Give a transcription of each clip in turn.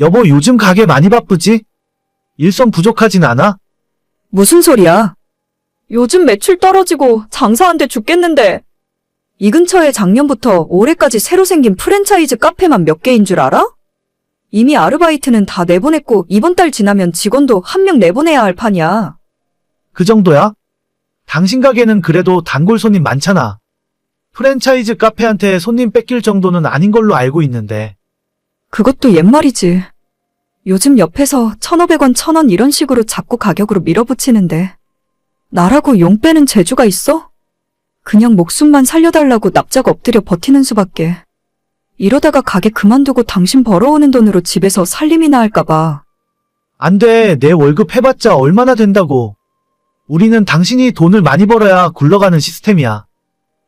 여보, 요즘 가게 많이 바쁘지? 일손 부족하진 않아? 무슨 소리야? 요즘 매출 떨어지고 장사 안 돼 죽겠는데. 이 근처에 작년부터 올해까지 새로 생긴 프랜차이즈 카페만 몇 개인 줄 알아? 이미 아르바이트는 다 내보냈고 이번 달 지나면 직원도 한 명 내보내야 할 판이야. 그 정도야? 당신 가게는 그래도 단골 손님 많잖아. 프랜차이즈 카페한테 손님 뺏길 정도는 아닌 걸로 알고 있는데. 그것도 옛말이지. 요즘 옆에서 1,500원, 1,000원 이런 식으로 자꾸 가격으로 밀어붙이는데 나라고 용 빼는 재주가 있어? 그냥 목숨만 살려달라고 납작 엎드려 버티는 수밖에. 이러다가 가게 그만두고 당신 벌어오는 돈으로 집에서 살림이나 할까봐. 안 돼, 내 월급 해봤자 얼마나 된다고. 우리는 당신이 돈을 많이 벌어야 굴러가는 시스템이야.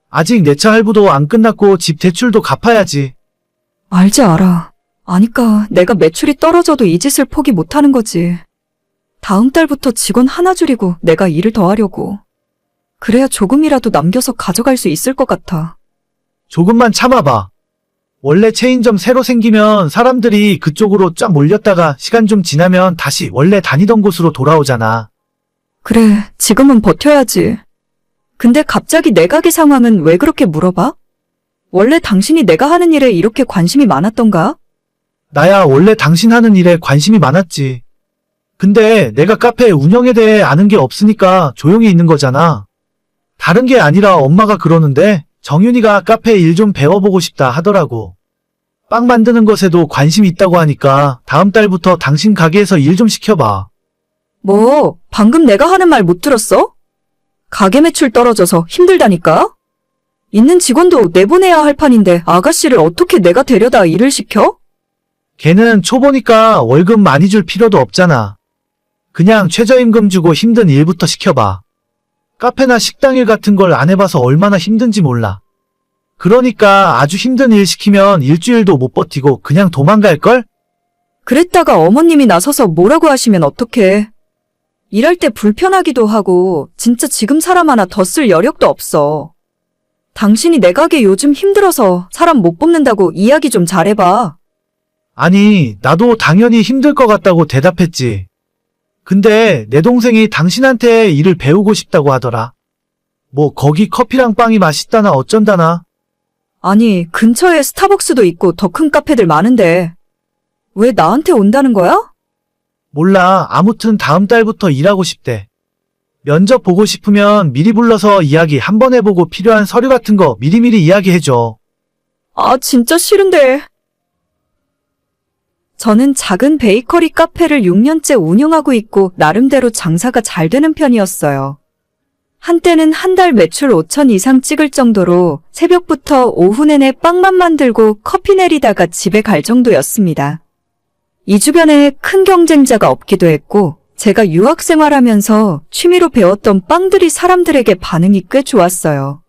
아직 내 차 할부도 안 끝났고 집 대출도 갚아야지. 알지 알아. 아니까 내가 매출이 떨어져도 이 짓을 포기 못하는 거지. 다음 달부터 직원 하나 줄이고 내가 일을 더 하려고. 그래야 조금이라도 남겨서 가져갈 수 있을 것 같아. 조금만 참아봐. 원래 체인점 새로 생기면 사람들이 그쪽으로 쫙 몰렸다가 시간 좀 지나면 다시 원래 다니던 곳으로 돌아오잖아. 그래, 지금은 버텨야지. 근데 갑자기 내 가게 상황은 왜 그렇게 물어봐? 원래 당신이 내가 하는 일에 이렇게 관심이 많았던가? 나야 원래 당신 하는 일에 관심이 많았지. 근데 내가 카페 운영에 대해 아는 게 없으니까 조용히 있는 거잖아. 다른 게 아니라 엄마가 그러는데 정윤이가 카페 일 좀 배워보고 싶다 하더라고. 빵 만드는 것에도 관심 있다고 하니까 다음 달부터 당신 가게에서 일 좀 시켜봐. 뭐, 방금 내가 하는 말 못 들었어? 가게 매출 떨어져서 힘들다니까? 있는 직원도 내보내야 할 판인데 아가씨를 어떻게 내가 데려다 일을 시켜? 걔는 초보니까 월급 많이 줄 필요도 없잖아. 그냥 최저임금 주고 힘든 일부터 시켜봐. 카페나 식당 일 같은 걸 안 해봐서 얼마나 힘든지 몰라. 그러니까 아주 힘든 일 시키면 일주일도 못 버티고 그냥 도망갈걸? 그랬다가 어머님이 나서서 뭐라고 하시면 어떡해. 일할 때 불편하기도 하고 진짜 지금 사람 하나 더 쓸 여력도 없어. 당신이 내 가게 요즘 힘들어서 사람 못 뽑는다고 이야기 좀 잘해봐. 아니, 나도 당연히 힘들 것 같다고 대답했지. 근데 내 동생이 당신한테 일을 배우고 싶다고 하더라. 뭐 거기 커피랑 빵이 맛있다나 어쩐다나. 아니, 근처에 스타벅스도 있고 더 큰 카페들 많은데 왜 나한테 온다는 거야? 몰라, 아무튼 다음 달부터 일하고 싶대. 면접 보고 싶으면 미리 불러서 이야기 한번 해보고 필요한 서류 같은 거 미리미리 이야기해줘. 아, 진짜 싫은데. 저는 작은 베이커리 카페를 6년째 운영하고 있고 나름대로 장사가 잘 되는 편이었어요. 한때는 한 달 매출 5천 이상 찍을 정도로 새벽부터 오후 내내 빵만 만들고 커피 내리다가 집에 갈 정도였습니다. 이 주변에 큰 경쟁자가 없기도 했고 제가 유학 생활하면서 취미로 배웠던 빵들이 사람들에게 반응이 꽤 좋았어요.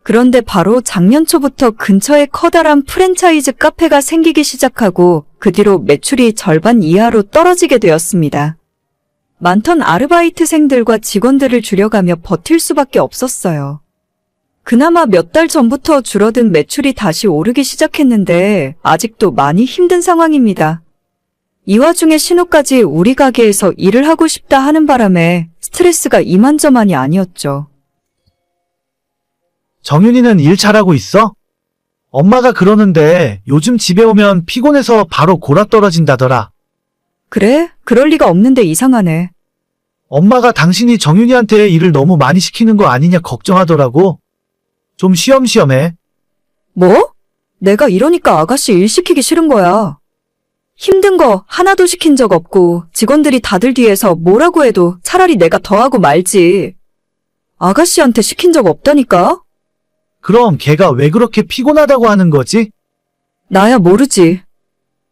그런데 바로 작년 초부터 근처에 커다란 프랜차이즈 카페가 생기기 시작하고 그 뒤로 매출이 절반 이하로 떨어지게 되었습니다. 많던 아르바이트생들과 직원들을 줄여가며 버틸 수밖에 없었어요. 그나마 몇 달 전부터 줄어든 매출이 다시 오르기 시작했는데 아직도 많이 힘든 상황입니다. 이 와중에 신우까지 우리 가게에서 일을 하고 싶다 하는 바람에 스트레스가 이만저만이 아니었죠. 정윤이는 일 잘하고 있어? 엄마가 그러는데 요즘 집에 오면 피곤해서 바로 골아떨어진다더라. 그래? 그럴 리가 없는데 이상하네. 엄마가 당신이 정윤이한테 일을 너무 많이 시키는 거 아니냐 걱정하더라고. 좀 쉬엄쉬엄해. 뭐? 내가 이러니까 아가씨 일 시키기 싫은 거야. 힘든 거 하나도 시킨 적 없고 직원들이 다들 뒤에서 뭐라고 해도 차라리 내가 더 하고 말지. 아가씨한테 시킨 적 없다니까? 그럼 걔가 왜 그렇게 피곤하다고 하는 거지? 나야 모르지.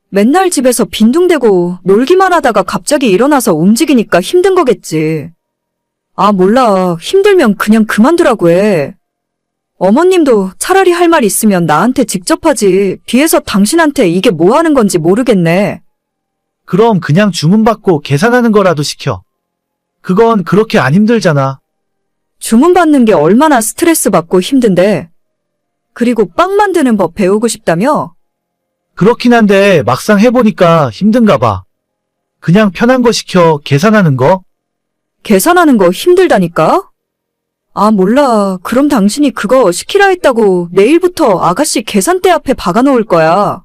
맨날 집에서 빈둥대고 놀기만 하다가 갑자기 일어나서 움직이니까 힘든 거겠지. 아, 몰라. 힘들면 그냥 그만두라고 해. 어머님도 차라리 할 말 있으면 나한테 직접 하지. 뒤에서 당신한테 이게 뭐 하는 건지 모르겠네. 그럼 그냥 주문받고 계산하는 거라도 시켜. 그건 그렇게 안 힘들잖아. 주문받는 게 얼마나 스트레스 받고 힘든데. 그리고 빵 만드는 법 배우고 싶다며? 그렇긴 한데 막상 해보니까 힘든가 봐. 그냥 편한 거 시켜 계산하는 거? 계산하는 거 힘들다니까? 아, 몰라. 그럼 당신이 그거 시키라 했다고 내일부터 아가씨 계산대 앞에 박아놓을 거야.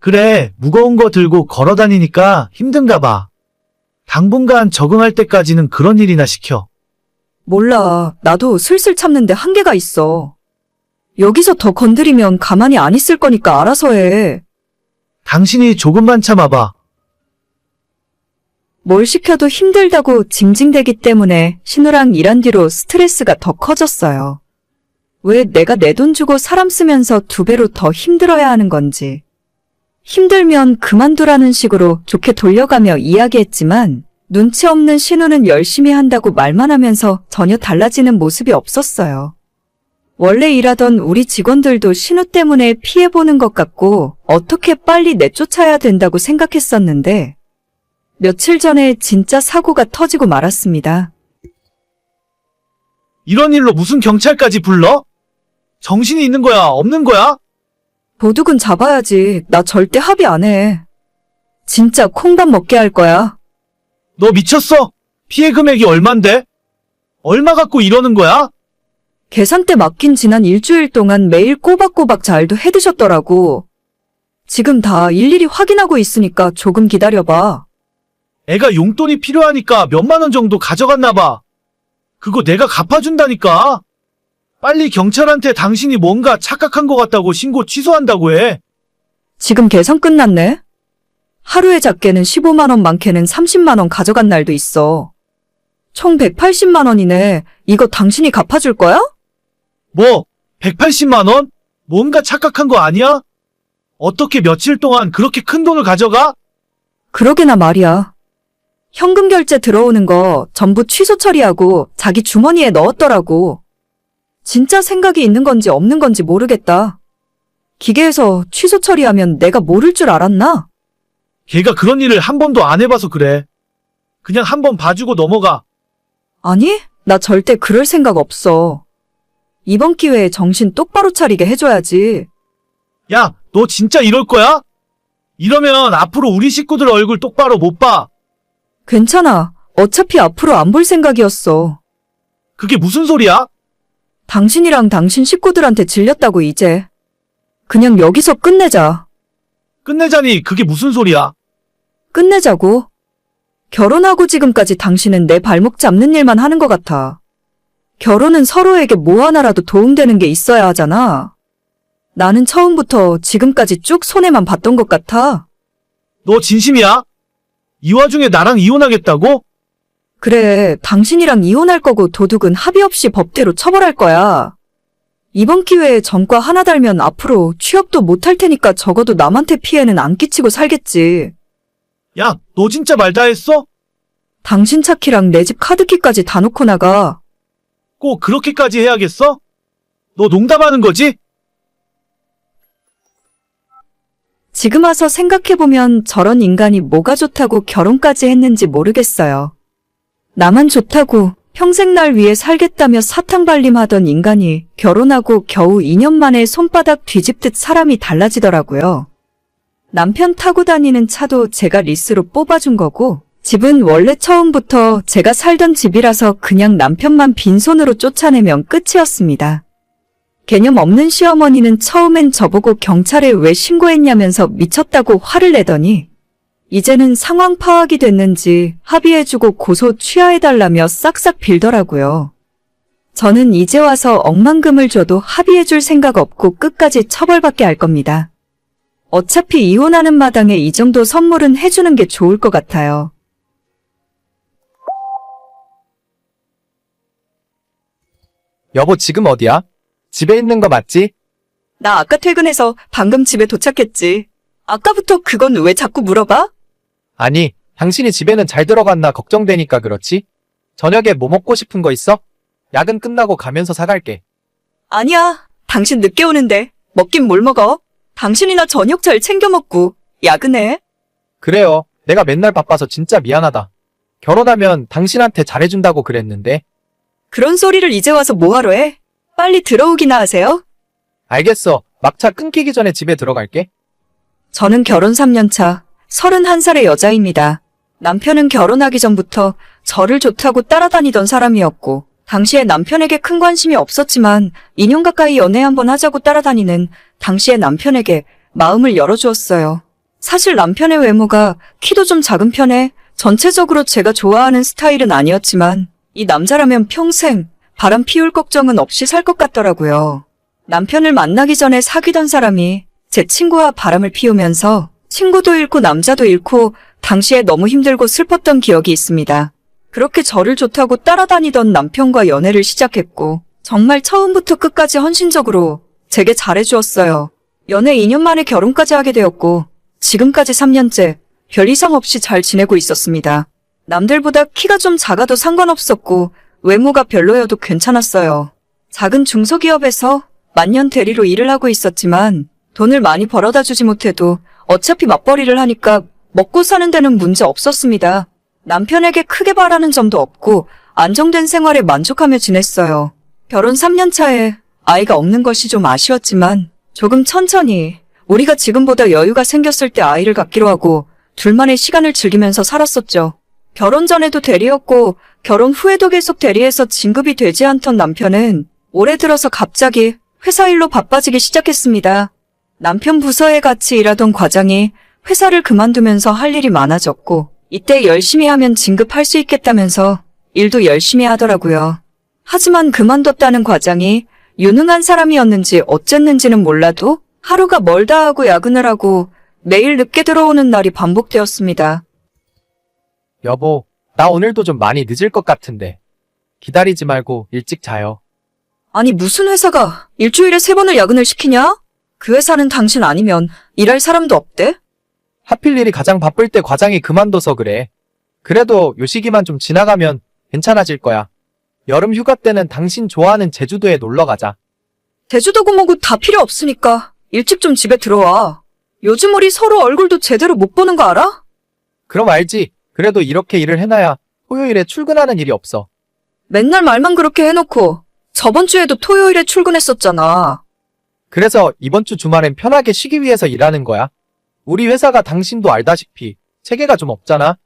그래, 무거운 거 들고 걸어 다니니까 힘든가 봐. 당분간 적응할 때까지는 그런 일이나 시켜. 몰라. 나도 슬슬 참는데 한계가 있어. 여기서 더 건드리면 가만히 안 있을 거니까 알아서 해. 당신이 조금만 참아봐. 뭘 시켜도 힘들다고 징징대기 때문에 신우랑 일한 뒤로 스트레스가 더 커졌어요. 왜 내가 내 돈 주고 사람 쓰면서 2배로 더 힘들어야 하는 건지. 힘들면 그만두라는 식으로 좋게 돌려가며 이야기했지만 눈치 없는 신우는 열심히 한다고 말만 하면서 전혀 달라지는 모습이 없었어요. 원래 일하던 우리 직원들도 신우 때문에 피해보는 것 같고 어떻게 빨리 내쫓아야 된다고 생각했었는데 며칠 전에 진짜 사고가 터지고 말았습니다. 이런 일로 무슨 경찰까지 불러? 정신이 있는 거야, 없는 거야? 도둑은 잡아야지. 나 절대 합의 안 해. 진짜 콩밥 먹게 할 거야. 너 미쳤어? 피해 금액이 얼만데? 얼마 갖고 이러는 거야? 계산대 맡긴 지난 일주일 동안 매일 꼬박꼬박 잘도 해드셨더라고. 지금 다 일일이 확인하고 있으니까 조금 기다려봐. 애가 용돈이 필요하니까 몇만 원 정도 가져갔나 봐. 그거 내가 갚아준다니까. 빨리 경찰한테 당신이 뭔가 착각한 것 같다고 신고 취소한다고 해. 지금 계산 끝났네? 하루에 작게는 15만 원, 많게는 30만 원 가져간 날도 있어. 총 180만 원이네. 이거 당신이 갚아줄 거야? 뭐, 180만 원? 뭔가 착각한 거 아니야? 어떻게 며칠 동안 그렇게 큰 돈을 가져가? 그러게나 말이야. 현금 결제 들어오는 거 전부 취소 처리하고 자기 주머니에 넣었더라고. 진짜 생각이 있는 건지 없는 건지 모르겠다. 기계에서 취소 처리하면 내가 모를 줄 알았나? 걔가 그런 일을 한 번도 안 해봐서 그래. 그냥 한 번 봐주고 넘어가. 아니, 나 절대 그럴 생각 없어. 이번 기회에 정신 똑바로 차리게 해줘야지. 야, 너 진짜 이럴 거야? 이러면 앞으로 우리 식구들 얼굴 똑바로 못 봐. 괜찮아. 어차피 앞으로 안 볼 생각이었어. 그게 무슨 소리야? 당신이랑 당신 식구들한테 질렸다고 이제. 그냥 여기서 끝내자. 끝내자니 그게 무슨 소리야? 끝내자고. 결혼하고 지금까지 당신은 내 발목 잡는 일만 하는 것 같아. 결혼은 서로에게 뭐 하나라도 도움되는 게 있어야 하잖아. 나는 처음부터 지금까지 쭉 손해만 봤던 것 같아. 너 진심이야? 이 와중에 나랑 이혼하겠다고? 그래, 당신이랑 이혼할 거고 도둑은 합의 없이 법대로 처벌할 거야. 이번 기회에 전과 하나 달면 앞으로 취업도 못할 테니까 적어도 남한테 피해는 안 끼치고 살겠지. 야, 너 진짜 말 다 했어? 당신 차키랑 내 집 카드키까지 다 놓고 나가. 꼭 그렇게까지 해야겠어? 너 농담하는 거지? 지금 와서 생각해보면 저런 인간이 뭐가 좋다고 결혼까지 했는지 모르겠어요. 나만 좋다고 평생 날 위해 살겠다며 사탕발림하던 인간이 결혼하고 겨우 2년 만에 손바닥 뒤집듯 사람이 달라지더라고요. 남편 타고 다니는 차도 제가 리스로 뽑아준 거고 집은 원래 처음부터 제가 살던 집이라서 그냥 남편만 빈손으로 쫓아내면 끝이었습니다. 개념 없는 시어머니는 처음엔 저보고 경찰에 왜 신고했냐면서 미쳤다고 화를 내더니 이제는 상황 파악이 됐는지 합의해주고 고소 취하해달라며 싹싹 빌더라고요. 저는 이제 와서 억만금을 줘도 합의해줄 생각 없고 끝까지 처벌받게 할 겁니다. 어차피 이혼하는 마당에 이 정도 선물은 해주는 게 좋을 것 같아요. 여보, 지금 어디야? 집에 있는 거 맞지? 나 아까 퇴근해서 방금 집에 도착했지. 아까부터 그건 왜 자꾸 물어봐? 아니, 당신이 집에는 잘 들어갔나 걱정되니까 그렇지? 저녁에 뭐 먹고 싶은 거 있어? 야근 끝나고 가면서 사갈게. 아니야. 당신 늦게 오는데 먹긴 뭘 먹어? 당신이나 저녁 잘 챙겨 먹고 야근해. 그래요. 내가 맨날 바빠서 진짜 미안하다. 결혼하면 당신한테 잘해준다고 그랬는데. 그런 소리를 이제 와서 뭐하러 해? 빨리 들어오기나 하세요. 알겠어. 막차 끊기기 전에 집에 들어갈게. 저는 결혼 3년 차 31살의 여자입니다. 남편은 결혼하기 전부터 저를 좋다고 따라다니던 사람이었고, 당시에 남편에게 큰 관심이 없었지만 2년 가까이 연애 한번 하자고 따라다니는 당시의 남편에게 마음을 열어주었어요. 사실 남편의 외모가 키도 좀 작은 편에 전체적으로 제가 좋아하는 스타일은 아니었지만 이 남자라면 평생 바람 피울 걱정은 없이 살 것 같더라고요. 남편을 만나기 전에 사귀던 사람이 제 친구와 바람을 피우면서 친구도 잃고 남자도 잃고 당시에 너무 힘들고 슬펐던 기억이 있습니다. 그렇게 저를 좋다고 따라다니던 남편과 연애를 시작했고 정말 처음부터 끝까지 헌신적으로 제게 잘해주었어요. 연애 2년 만에 결혼까지 하게 되었고 지금까지 3년째 별 이상 없이 잘 지내고 있었습니다. 남들보다 키가 좀 작아도 상관없었고 외모가 별로여도 괜찮았어요. 작은 중소기업에서 만년 대리로 일을 하고 있었지만 돈을 많이 벌어다 주지 못해도 어차피 맞벌이를 하니까 먹고 사는 데는 문제 없었습니다. 남편에게 크게 바라는 점도 없고 안정된 생활에 만족하며 지냈어요. 결혼 3년 차에 아이가 없는 것이 좀 아쉬웠지만 조금 천천히 우리가 지금보다 여유가 생겼을 때 아이를 갖기로 하고 둘만의 시간을 즐기면서 살았었죠. 결혼 전에도 대리였고 결혼 후에도 계속 대리해서 진급이 되지 않던 남편은 올해 들어서 갑자기 회사 일로 바빠지기 시작했습니다. 남편 부서에 같이 일하던 과장이 회사를 그만두면서 할 일이 많아졌고 이때 열심히 하면 진급할 수 있겠다면서 일도 열심히 하더라고요. 하지만 그만뒀다는 과장이 유능한 사람이었는지 어쨌는지는 몰라도 하루가 멀다 하고 야근을 하고 매일 늦게 들어오는 날이 반복되었습니다. 여보, 나 오늘도 좀 많이 늦을 것 같은데. 기다리지 말고 일찍 자요. 아니 무슨 회사가 일주일에 3번을 야근을 시키냐? 그 회사는 당신 아니면 일할 사람도 없대? 하필 일이 가장 바쁠 때 과장이 그만둬서 그래. 그래도 요 시기만 좀 지나가면 괜찮아질 거야. 여름 휴가 때는 당신 좋아하는 제주도에 놀러 가자. 제주도고 뭐고 다 필요 없으니까 일찍 좀 집에 들어와. 요즘 우리 서로 얼굴도 제대로 못 보는 거 알아? 그럼 알지. 그래도 이렇게 일을 해놔야 토요일에 출근하는 일이 없어. 맨날 말만 그렇게 해놓고 저번 주에도 토요일에 출근했었잖아. 그래서 이번 주 주말엔 편하게 쉬기 위해서 일하는 거야. 우리 회사가 당신도 알다시피 체계가 좀 없잖아.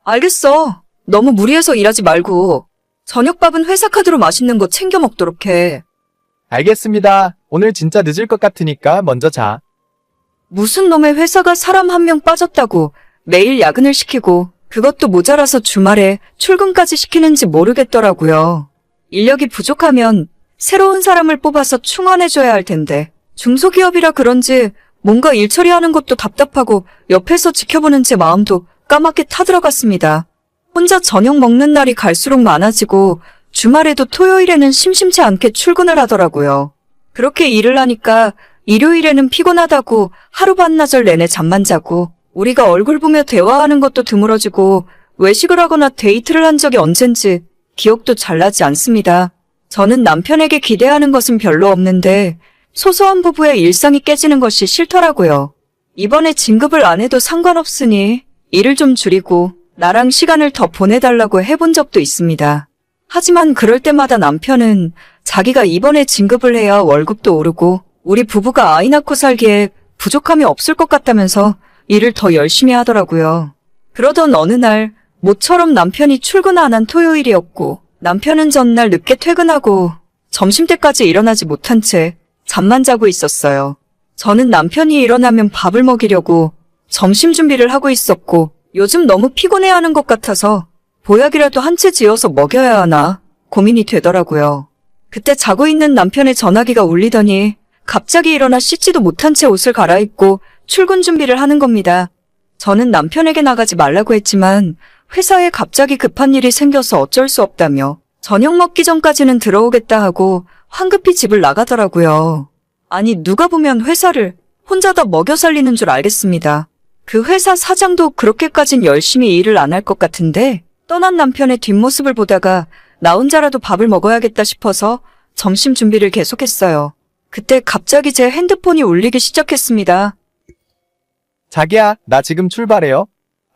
알겠어. 너무 무리해서 일하지 말고 저녁밥은 회사 카드로 맛있는 거 챙겨 먹도록 해. 알겠습니다. 오늘 진짜 늦을 것 같으니까 먼저 자. 무슨 놈의 회사가 사람 한 명 빠졌다고 매일 야근을 시키고 그것도 모자라서 주말에 출근까지 시키는지 모르겠더라고요. 인력이 부족하면 새로운 사람을 뽑아서 충원해줘야 할 텐데 중소기업이라 그런지 뭔가 일 처리하는 것도 답답하고 옆에서 지켜보는 제 마음도 까맣게 타들어갔습니다. 혼자 저녁 먹는 날이 갈수록 많아지고 주말에도 토요일에는 심심치 않게 출근을 하더라고요. 그렇게 일을 하니까 일요일에는 피곤하다고 하루 반나절 내내 잠만 자고 우리가 얼굴 보며 대화하는 것도 드물어지고 외식을 하거나 데이트를 한 적이 언젠지 기억도 잘 나지 않습니다. 저는 남편에게 기대하는 것은 별로 없는데 소소한 부부의 일상이 깨지는 것이 싫더라고요. 이번에 진급을 안 해도 상관없으니 일을 좀 줄이고 나랑 시간을 더 보내달라고 해본 적도 있습니다. 하지만 그럴 때마다 남편은 자기가 이번에 진급을 해야 월급도 오르고 우리 부부가 아이 낳고 살기에 부족함이 없을 것 같다면서 일을 더 열심히 하더라고요. 그러던 어느 날 모처럼 남편이 출근 안 한 토요일이었고 남편은 전날 늦게 퇴근하고 점심때까지 일어나지 못한 채 잠만 자고 있었어요. 저는 남편이 일어나면 밥을 먹이려고 점심 준비를 하고 있었고 요즘 너무 피곤해하는 것 같아서 보약이라도 한 채 지어서 먹여야 하나 고민이 되더라고요. 그때 자고 있는 남편의 전화기가 울리더니 갑자기 일어나 씻지도 못한 채 옷을 갈아입고 출근 준비를 하는 겁니다. 저는 남편에게 나가지 말라고 했지만 회사에 갑자기 급한 일이 생겨서 어쩔 수 없다며 저녁 먹기 전까지는 들어오겠다 하고 황급히 집을 나가더라고요. 아니 누가 보면 회사를 혼자 다 먹여 살리는 줄 알겠습니다. 그 회사 사장도 그렇게까진 열심히 일을 안 할 것 같은데 떠난 남편의 뒷모습을 보다가 나 혼자라도 밥을 먹어야겠다 싶어서 점심 준비를 계속했어요. 그때 갑자기 제 핸드폰이 울리기 시작했습니다. 자기야, 나 지금 출발해요.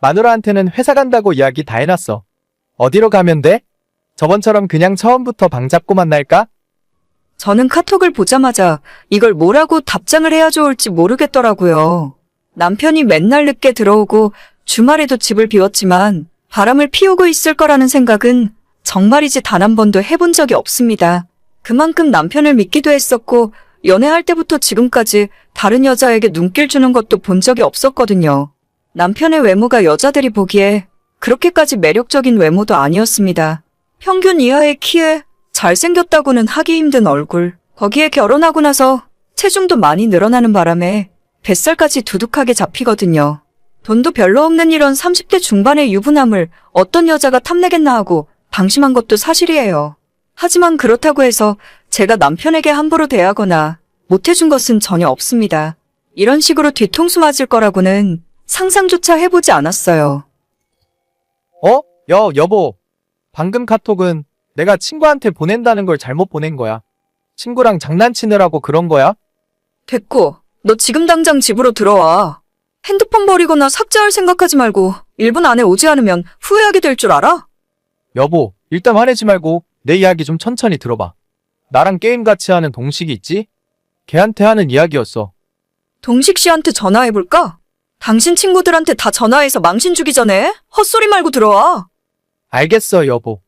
마누라한테는 회사 간다고 이야기 다 해놨어. 어디로 가면 돼? 저번처럼 그냥 처음부터 방 잡고 만날까? 저는 카톡을 보자마자 이걸 뭐라고 답장을 해야 좋을지 모르겠더라고요. 남편이 맨날 늦게 들어오고 주말에도 집을 비웠지만 바람을 피우고 있을 거라는 생각은 정말이지 단 한 번도 해본 적이 없습니다. 그만큼 남편을 믿기도 했었고 연애할 때부터 지금까지 다른 여자에게 눈길 주는 것도 본 적이 없었거든요. 남편의 외모가 여자들이 보기에 그렇게까지 매력적인 외모도 아니었습니다. 평균 이하의 키에 잘생겼다고는 하기 힘든 얼굴, 거기에 결혼하고 나서 체중도 많이 늘어나는 바람에 뱃살까지 두둑하게 잡히거든요. 돈도 별로 없는 이런 30대 중반의 유부남을 어떤 여자가 탐내겠나 하고 방심한 것도 사실이에요. 하지만 그렇다고 해서 제가 남편에게 함부로 대하거나 못해준 것은 전혀 없습니다. 이런 식으로 뒤통수 맞을 거라고는 상상조차 해보지 않았어요. 여보. 방금 카톡은 내가 친구한테 보낸다는 걸 잘못 보낸 거야. 친구랑 장난치느라고 그런 거야? 됐고, 너 지금 당장 집으로 들어와. 핸드폰 버리거나 삭제할 생각하지 말고 1분 안에 오지 않으면 후회하게 될 줄 알아? 여보, 일단 화내지 말고 내 이야기 좀 천천히 들어봐. 나랑 게임 같이 하는 동식이 있지? 걔한테 하는 이야기였어. 동식 씨한테 전화해볼까? 당신 친구들한테 다 전화해서 망신 주기 전에 헛소리 말고 들어와. 알겠어, 여보.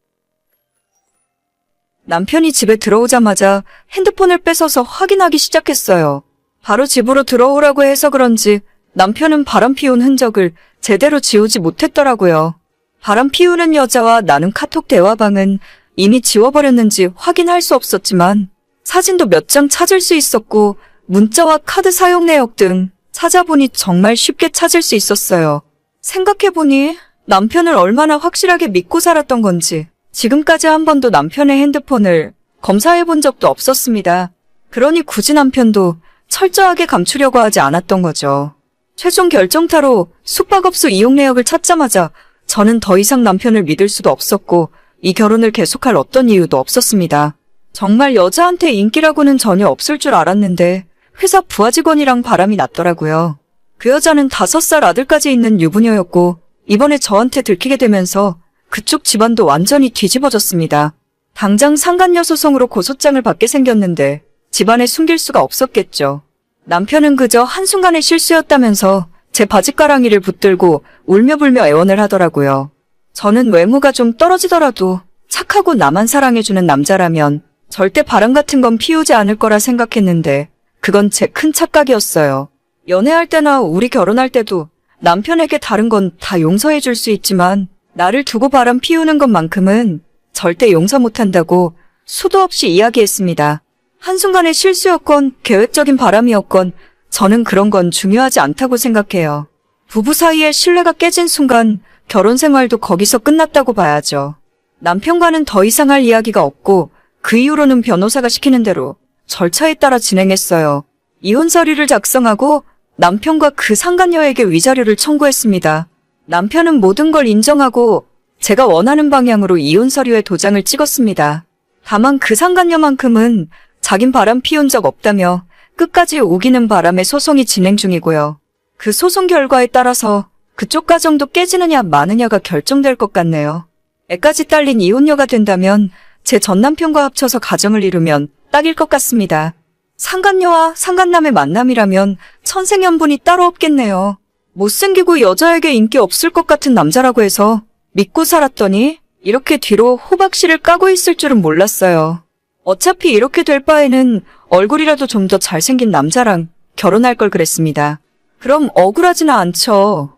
남편이 집에 들어오자마자 핸드폰을 뺏어서 확인하기 시작했어요. 바로 집으로 들어오라고 해서 그런지 남편은 바람 피운 흔적을 제대로 지우지 못했더라고요. 바람 피우는 여자와 나눈 카톡 대화방은 이미 지워버렸는지 확인할 수 없었지만 사진도 몇 장 찾을 수 있었고 문자와 카드 사용 내역 등 찾아보니 정말 쉽게 찾을 수 있었어요. 생각해보니 남편을 얼마나 확실하게 믿고 살았던 건지 지금까지 한 번도 남편의 핸드폰을 검사해본 적도 없었습니다. 그러니 굳이 남편도 철저하게 감추려고 하지 않았던 거죠. 최종 결정타로 숙박업소 이용 내역을 찾자마자 저는 더 이상 남편을 믿을 수도 없었고 이 결혼을 계속할 어떤 이유도 없었습니다. 정말 여자한테 인기라고는 전혀 없을 줄 알았는데 회사 부하 직원이랑 바람이 났더라고요. 그 여자는 5살 아들까지 있는 유부녀였고 이번에 저한테 들키게 되면서 그쪽 집안도 완전히 뒤집어졌습니다. 당장 상간녀 소송으로 고소장을 받게 생겼는데 집안에 숨길 수가 없었겠죠. 남편은 그저 한순간의 실수였다면서 제 바짓가랑이를 붙들고 울며불며 애원을 하더라고요. 저는 외모가 좀 떨어지더라도 착하고 나만 사랑해주는 남자라면 절대 바람 같은 건 피우지 않을 거라 생각했는데 그건 제 큰 착각이었어요. 연애할 때나 우리 결혼할 때도 남편에게 다른 건 다 용서해 줄 수 있지만 나를 두고 바람 피우는 것만큼은 절대 용서 못한다고 수도 없이 이야기했습니다. 한순간의 실수였건 계획적인 바람이었건 저는 그런 건 중요하지 않다고 생각해요. 부부 사이의 신뢰가 깨진 순간 결혼 생활도 거기서 끝났다고 봐야죠. 남편과는 더 이상 할 이야기가 없고 그 이후로는 변호사가 시키는 대로 절차에 따라 진행했어요. 이혼 서류를 작성하고 남편과 그 상간녀에게 위자료를 청구했습니다. 남편은 모든 걸 인정하고 제가 원하는 방향으로 이혼 서류에 도장을 찍었습니다. 다만 그 상간녀만큼은 자긴 바람 피운 적 없다며 끝까지 우기는 바람에 소송이 진행 중이고요. 그 소송 결과에 따라서 그쪽 가정도 깨지느냐 마느냐가 결정될 것 같네요. 애까지 딸린 이혼녀가 된다면 제 전남편과 합쳐서 가정을 이루면 딱일 것 같습니다. 상간녀와 상간남의 만남이라면 천생연분이 따로 없겠네요. 못생기고 여자에게 인기 없을 것 같은 남자라고 해서 믿고 살았더니 이렇게 뒤로 호박씨를 까고 있을 줄은 몰랐어요. 어차피 이렇게 될 바에는 얼굴이라도 좀 더 잘생긴 남자랑 결혼할 걸 그랬습니다. 그럼 억울하지는 않죠.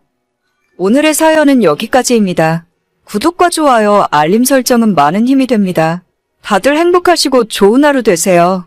오늘의 사연은 여기까지입니다. 구독과 좋아요, 알림 설정은 많은 힘이 됩니다. 다들 행복하시고 좋은 하루 되세요.